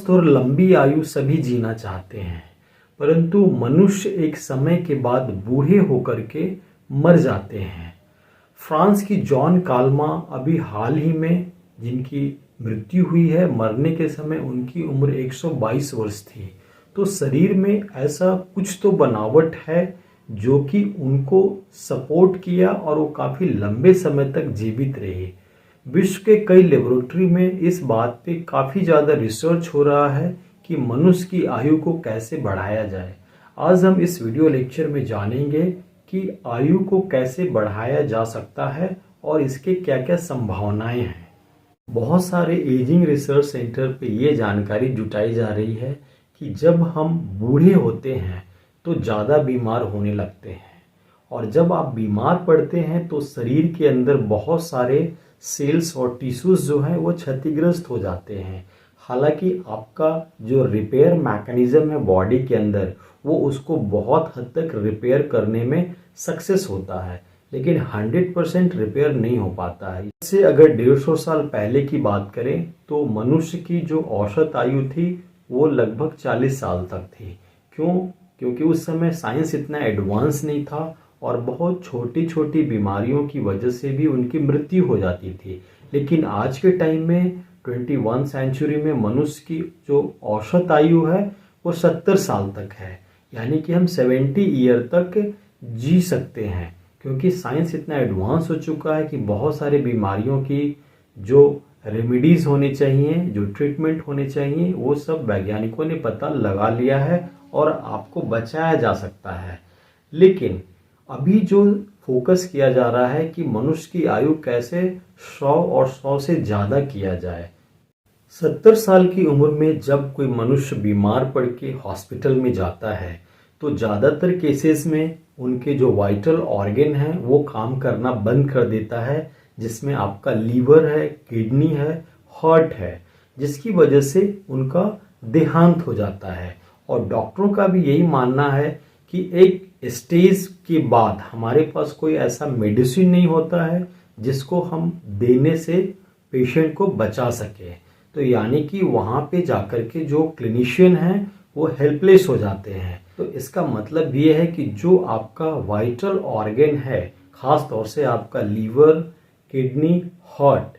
और लंबी आयु सभी जीना चाहते हैं, परंतु मनुष्य एक समय के बाद बूढ़े होकर के मर जाते हैं। फ्रांस की जॉन काल्मा अभी हाल ही में जिनकी मृत्यु हुई है, मरने के समय उनकी उम्र 122 वर्ष थी। तो शरीर में ऐसा कुछ तो बनावट है जो कि उनको सपोर्ट किया और वो काफ़ी लंबे समय तक जीवित रहे। विश्व के कई लेबोरेटरी में इस बात पे काफ़ी ज़्यादा रिसर्च हो रहा है कि मनुष्य की आयु को कैसे बढ़ाया जाए। आज हम इस वीडियो लेक्चर में जानेंगे कि आयु को कैसे बढ़ाया जा सकता है और इसके क्या क्या संभावनाएं हैं। बहुत सारे एजिंग रिसर्च सेंटर पे ये जानकारी जुटाई जा रही है कि जब हम बूढ़े होते हैं तो ज़्यादा बीमार होने लगते हैं, और जब आप बीमार पड़ते हैं तो शरीर के अंदर बहुत सारे सेल्स और टिश्यूज जो हैं वो क्षतिग्रस्त हो जाते हैं। हालांकि आपका जो रिपेयर मैकेनिज्म है बॉडी के अंदर, वो उसको बहुत हद तक रिपेयर करने में सक्सेस होता है, लेकिन 100% रिपेयर नहीं हो पाता है। इससे अगर 150 साल पहले की बात करें तो मनुष्य की जो औसत आयु थी वो लगभग 40 साल तक थी। क्यों? क्योंकि उस समय साइंस इतना एडवांस नहीं था और बहुत छोटी छोटी बीमारियों की वजह से भी उनकी मृत्यु हो जाती थी। लेकिन आज के टाइम में 21 सेंचुरी में मनुष्य की जो औसत आयु है वो 70 साल तक है, यानी कि हम 70 ईयर तक जी सकते हैं, क्योंकि साइंस इतना एडवांस हो चुका है कि बहुत सारी बीमारियों की जो रेमेडीज होने चाहिए, जो ट्रीटमेंट होने चाहिए, वो सब वैज्ञानिकों ने पता लगा लिया है और आपको बचाया जा सकता है। लेकिन अभी जो फोकस किया जा रहा है कि मनुष्य की आयु कैसे 100 और 100 से ज़्यादा किया जाए। 70 साल की उम्र में जब कोई मनुष्य बीमार पड़ के हॉस्पिटल में जाता है तो ज़्यादातर केसेस में उनके जो वाइटल ऑर्गन हैं वो काम करना बंद कर देता है, जिसमें आपका लीवर है, किडनी है, हार्ट है, जिसकी वजह से उनका देहांत हो जाता है। और डॉक्टरों का भी यही मानना है कि एक स्टेज के बाद हमारे पास कोई ऐसा मेडिसिन नहीं होता है जिसको हम देने से पेशेंट को बचा सके। तो यानी कि वहाँ पे जाकर के जो क्लिनिशियन हैं वो हेल्पलेस हो जाते हैं। तो इसका मतलब ये है कि जो आपका वाइटल ऑर्गन है, खास तौर से आपका लीवर, किडनी, हार्ट,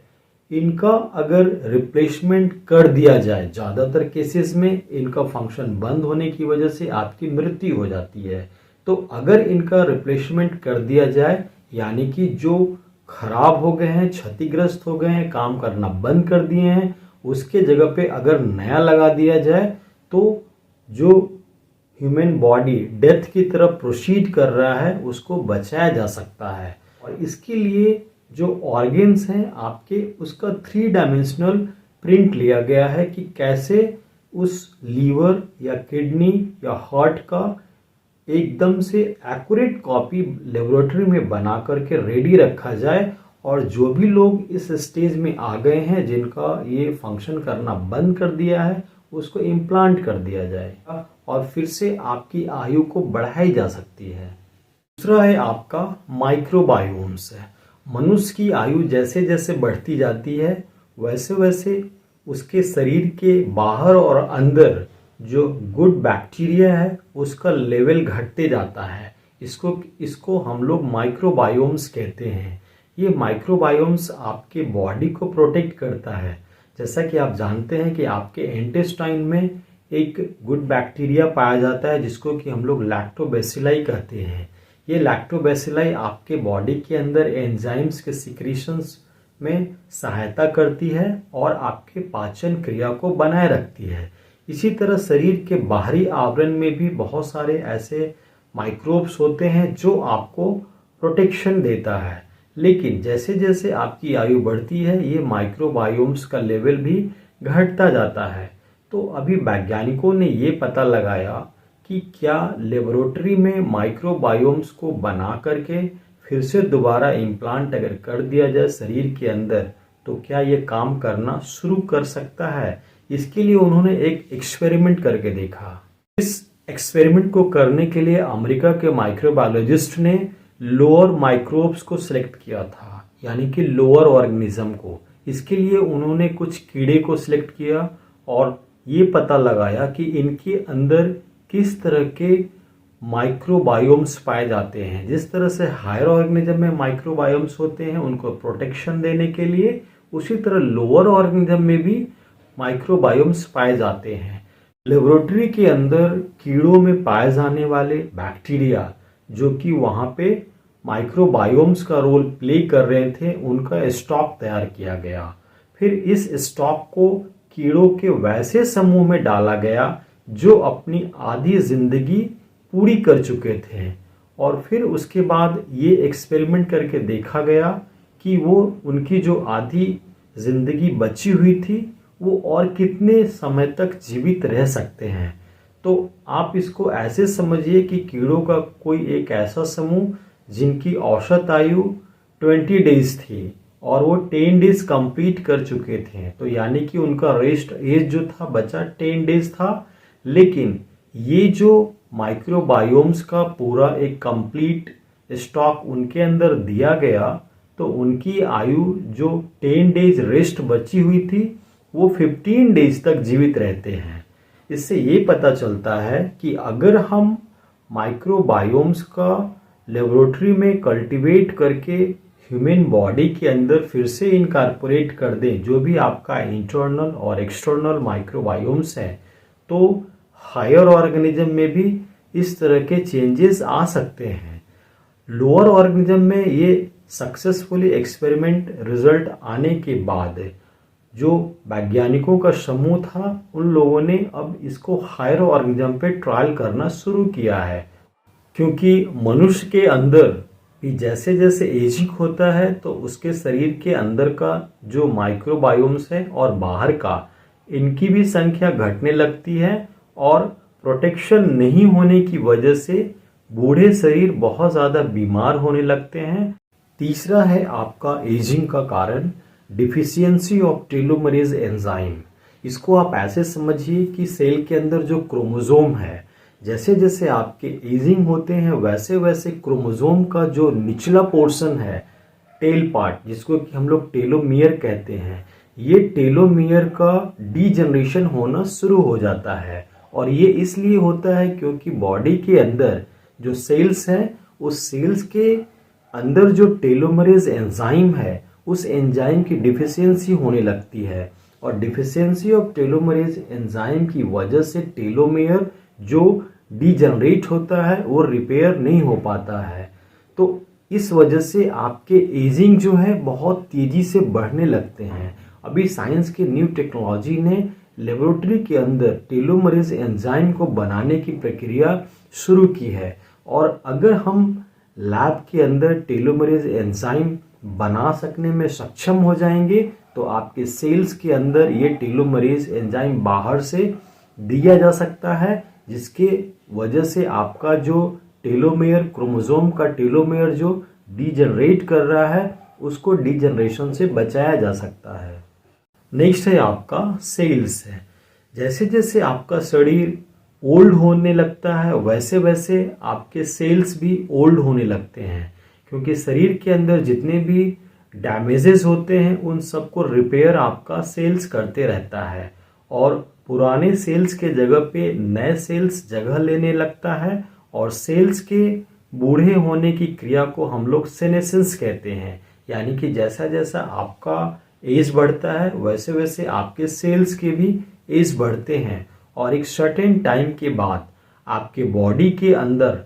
इनका अगर रिप्लेसमेंट कर दिया जाए, ज़्यादातर केसेस में इनका फंक्शन बंद होने की वजह से आपकी मृत्यु हो जाती है। तो अगर इनका रिप्लेसमेंट कर दिया जाए, यानी कि जो खराब हो गए हैं, क्षतिग्रस्त हो गए हैं, काम करना बंद कर दिए हैं, उसके जगह पे अगर नया लगा दिया जाए तो जो ह्यूमन बॉडी डेथ की तरफ प्रोसीड कर रहा है उसको बचाया जा सकता है। और इसके लिए जो ऑर्गन्स हैं आपके, उसका 3 डायमेंशनल प्रिंट लिया गया है कि कैसे उस लीवर या किडनी या हार्ट का एकदम से एक्यूरेट कॉपी लेबोरेटरी में बना करके रेडी रखा जाए, और जो भी लोग इस स्टेज में आ गए हैं जिनका ये फंक्शन करना बंद कर दिया है उसको इम्प्लांट कर दिया जाए और फिर से आपकी आयु को बढ़ाई जा सकती है। दूसरा है आपका माइक्रोबायोम्स है। मनुष्य की आयु जैसे जैसे बढ़ती जाती है वैसे वैसे उसके शरीर के बाहर और अंदर जो गुड बैक्टीरिया है उसका लेवल घटते जाता है। इसको हम लोग माइक्रोबायोम्स कहते हैं। ये माइक्रोबायोम्स आपके बॉडी को प्रोटेक्ट करता है। जैसा कि आप जानते हैं कि आपके इंटेस्टाइन में एक गुड बैक्टीरिया पाया जाता है जिसको कि हम लोग लैक्टोबैसिलाई कहते हैं। ये लैक्टोबैसिलाई आपके बॉडी के अंदर एंजाइम्स के सिक्रीशंस में सहायता करती है और आपके पाचन क्रिया को बनाए रखती है। इसी तरह शरीर के बाहरी आवरण में भी बहुत सारे ऐसे माइक्रोब्स होते हैं जो आपको प्रोटेक्शन देता है। लेकिन जैसे जैसे आपकी आयु बढ़ती है ये माइक्रोबायोम्स का लेवल भी घटता जाता है। तो अभी वैज्ञानिकों ने ये पता लगाया कि क्या लेबोरेटरी में माइक्रोबायोम्स को बना करके फिर से दोबारा इम्प्लांट अगर कर दिया जाए शरीर के अंदर तो क्या ये काम करना शुरू कर सकता है। इसके लिए उन्होंने एक एक्सपेरिमेंट करके देखा। इस एक्सपेरिमेंट को करने के लिए अमेरिका के माइक्रोबायोलॉजिस्ट ने लोअर माइक्रोब्स को सिलेक्ट किया था, यानी कि लोअर ऑर्गेनिज्म को। इसके लिए उन्होंने कुछ कीड़े को सिलेक्ट किया और ये पता लगाया कि इनके अंदर किस तरह के माइक्रोबायोम्स पाए जाते हैं। जिस तरह से हायर ऑर्गेनिज्म में माइक्रोबायोम्स होते हैं उनको प्रोटेक्शन देने के लिए, उसी तरह लोअर ऑर्गेनिज्म में भी माइक्रोबायोम्स पाए जाते हैं। लेबोरेटरी के अंदर कीड़ों में पाए जाने वाले बैक्टीरिया जो कि वहाँ पे माइक्रोबायोम्स का रोल प्ले कर रहे थे, उनका स्टॉक तैयार किया गया। फिर इस स्टॉक को कीड़ों के वैसे समूह में डाला गया जो अपनी आधी जिंदगी पूरी कर चुके थे, और फिर उसके बाद ये एक्सपेरिमेंट करके देखा गया कि वो उनकी जो आधी जिंदगी बची हुई थी वो और कितने समय तक जीवित रह सकते हैं। तो आप इसको ऐसे समझिए कि कीड़ों का कोई एक ऐसा समूह जिनकी औसत आयु 20 डेज थी और वो 10 डेज कंप्लीट कर चुके थे, तो यानी कि उनका रेस्ट एज जो था बचा 10 डेज था। लेकिन ये जो माइक्रोबायोम्स का पूरा एक कंप्लीट स्टॉक उनके अंदर दिया गया, तो उनकी आयु जो 10 डेज रेस्ट बची हुई थी वो 15 डेज तक जीवित रहते हैं। इससे ये पता चलता है कि अगर हम माइक्रोबायोम्स का लेबोरेटरी में कल्टीवेट करके ह्यूमन बॉडी के अंदर फिर से इनकॉर्पोरेट कर दें जो भी आपका इंटरनल और एक्सटर्नल माइक्रोबायोम्स है, तो हायर ऑर्गेनिज्म में भी इस तरह के चेंजेस आ सकते हैं। लोअर ऑर्गेनिज्म में ये सक्सेसफुली एक्सपेरिमेंट रिजल्ट आने के बाद जो वैज्ञानिकों का समूह था उन लोगों ने अब इसको हायर ऑर्गेनिज्म पे ट्रायल करना शुरू किया है, क्योंकि मनुष्य के अंदर भी जैसे जैसे एजिंग होता है तो उसके शरीर के अंदर का जो माइक्रोबायोम्स है और बाहर का, इनकी भी संख्या घटने लगती है और प्रोटेक्शन नहीं होने की वजह से बूढ़े शरीर बहुत ज़्यादा बीमार होने लगते हैं। तीसरा है आपका एजिंग का कारण डिफिशियंसी ऑफ टेलोमेरेज एंजाइम। इसको आप ऐसे समझिए कि सेल के अंदर जो क्रोमोसोम है, जैसे जैसे आपके एजिंग होते हैं वैसे वैसे क्रोमोसोम का जो निचला पोर्शन है, टेल पार्ट, जिसको कि हम लोग टेलोमियर कहते हैं, ये टेलोमियर का डीजनरेशन होना शुरू हो जाता है। और ये इसलिए होता है क्योंकि बॉडी के अंदर जो सेल्स हैं, उस सेल्स के अंदर जो टेलोमेरेज एंजाइम है, उस एंजाइम की डिफिशियंसी होने लगती है, और डिफिशियंसी ऑफ टेलोमेरेज एंजाइम की वजह से टेलोमेयर जो डीजनरेट होता है वो रिपेयर नहीं हो पाता है। तो इस वजह से आपके एजिंग जो है बहुत तेजी से बढ़ने लगते हैं। अभी साइंस की न्यू टेक्नोलॉजी ने लेबोरेटरी के अंदर टेलोमेरेज एंजाइम को बनाने की प्रक्रिया शुरू की है, और अगर हम लैब के अंदर टेलोमेरेज एंजाइम बना सकने में सक्षम हो जाएंगे तो आपके सेल्स के अंदर ये टेलोमेरेज एंजाइम बाहर से दिया जा सकता है, जिसके वजह से आपका जो टेलोमेयर, क्रोमोसोम का टेलोमेयर जो डीजनरेट कर रहा है उसको डीजनरेशन से बचाया जा सकता है। नेक्स्ट है आपका सेल्स है। जैसे जैसे आपका शरीर ओल्ड होने लगता है वैसे वैसे आपके सेल्स भी ओल्ड होने लगते हैं, क्योंकि शरीर के अंदर जितने भी डैमेजेस होते हैं उन सबको रिपेयर आपका सेल्स करते रहता है, और पुराने सेल्स के जगह पे नए सेल्स जगह लेने लगता है, और सेल्स के बूढ़े होने की क्रिया को हम लोग सेनेसेंस कहते हैं। यानी कि जैसा जैसा आपका एज बढ़ता है वैसे वैसे आपके सेल्स के भी एज बढ़ते हैं, और एक सर्टेन टाइम के बाद आपके बॉडी के अंदर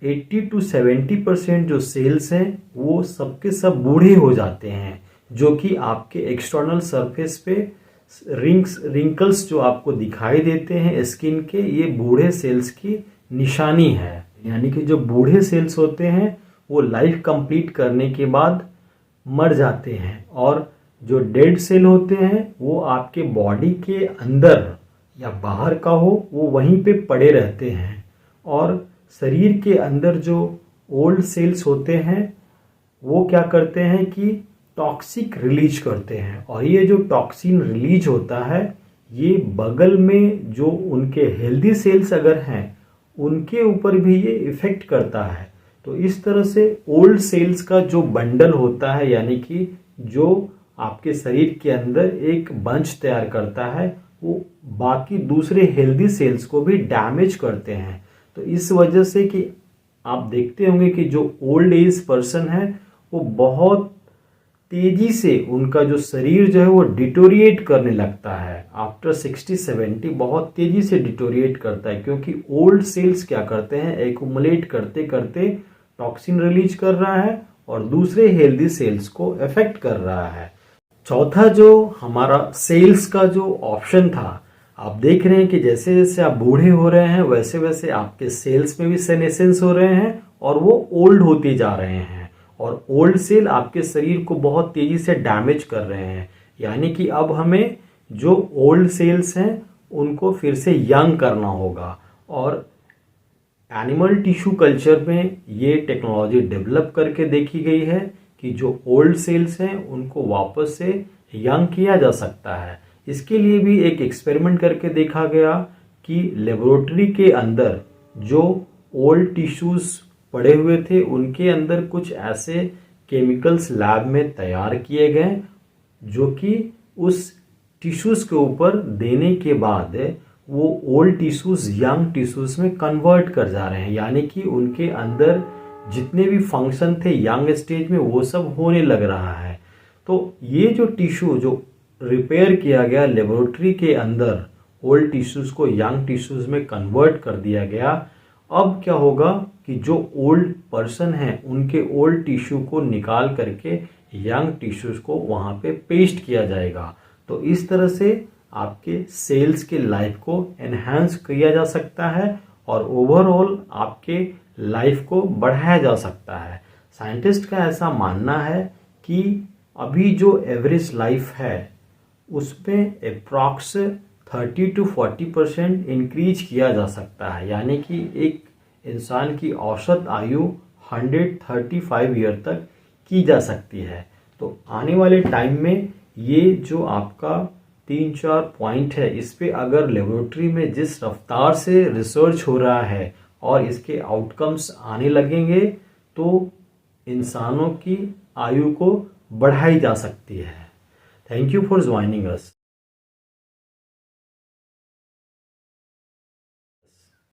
80 to 70% जो सेल्स हैं वो सबके सब बूढ़े हो जाते हैं, जो कि आपके एक्सटर्नल सरफेस पे रिंकल्स जो आपको दिखाई देते हैं स्किन के, ये बूढ़े सेल्स की निशानी है। यानी कि जो बूढ़े सेल्स होते हैं वो लाइफ कंप्लीट करने के बाद मर जाते हैं, और जो डेड सेल होते हैं वो आपके बॉडी के अंदर या बाहर का हो वो वहीं पे पड़े रहते हैं, और शरीर के अंदर जो ओल्ड सेल्स होते हैं वो क्या करते हैं कि टॉक्सिक रिलीज करते हैं, और ये जो टॉक्सिन रिलीज होता है ये बगल में जो उनके हेल्दी सेल्स अगर हैं उनके ऊपर भी ये इफेक्ट करता है। तो इस तरह से ओल्ड सेल्स का जो बंडल होता है, यानी कि जो आपके शरीर के अंदर एक बंच तैयार करता है, वो बाकी दूसरे हेल्दी सेल्स को भी डैमेज करते हैं। तो इस वजह से कि आप देखते होंगे कि जो ओल्ड एज पर्सन है वो बहुत तेजी से उनका जो शरीर जो है वो डिटोरिएट करने लगता है। आफ्टर 60-70 बहुत तेजी से डिटोरिएट करता है, क्योंकि ओल्ड सेल्स क्या करते हैं, एक्यूमुलेट करते करते टॉक्सिन रिलीज कर रहा है और दूसरे हेल्दी सेल्स को अफेक्ट कर रहा है। चौथा जो हमारा सेल्स का जो ऑप्शन था, आप देख रहे हैं कि जैसे जैसे आप बूढ़े हो रहे हैं वैसे वैसे आपके सेल्स में भी सेनेसेंस हो रहे हैं और वो ओल्ड होते जा रहे हैं, और ओल्ड सेल आपके शरीर को बहुत तेजी से डैमेज कर रहे हैं। यानी कि अब हमें जो ओल्ड सेल्स हैं उनको फिर से यंग करना होगा। और एनिमल टिश्यू कल्चर में ये टेक्नोलॉजी डेवलप करके देखी गई है कि जो ओल्ड सेल्स हैं उनको वापस से यंग किया जा सकता है। इसके लिए भी एक एक्सपेरिमेंट करके देखा गया कि लेबोरेटरी के अंदर जो ओल्ड टिश्यूज पड़े हुए थे उनके अंदर कुछ ऐसे केमिकल्स लैब में तैयार किए गए जो कि उस टिश्यूज के ऊपर देने के बाद वो ओल्ड टिश्यूज यंग टिश्यूज में कन्वर्ट कर जा रहे हैं। यानी कि उनके अंदर जितने भी फंक्शन थे यंग स्टेज में वो सब होने लग रहा है। तो ये जो टिश्यू जो रिपेयर किया गया लेबोरेटरी के अंदर, ओल्ड टिश्यूज को यंग टिश्यूज में कन्वर्ट कर दिया गया। अब क्या होगा कि जो ओल्ड पर्सन है उनके ओल्ड टिश्यू को निकाल करके यंग टिश्यूज को वहां पे पेस्ट किया जाएगा। तो इस तरह से आपके सेल्स के लाइफ को एनहांस किया जा सकता है और ओवरऑल आपके लाइफ को बढ़ाया जा सकता है। साइंटिस्ट का ऐसा मानना है कि अभी जो एवरेज लाइफ है उसमें अप्रॉक्स 30-40% इंक्रीज किया जा सकता है। यानी कि एक इंसान की औसत आयु 135 ईयर तक की जा सकती है। तो आने वाले टाइम में ये जो आपका 3-4 पॉइंट है इस पे अगर लेबोरेटरी में जिस रफ्तार से रिसर्च हो रहा है और इसके आउटकम्स आने लगेंगे तो इंसानों की आयु को बढ़ाई जा सकती है। Thank you for joining us.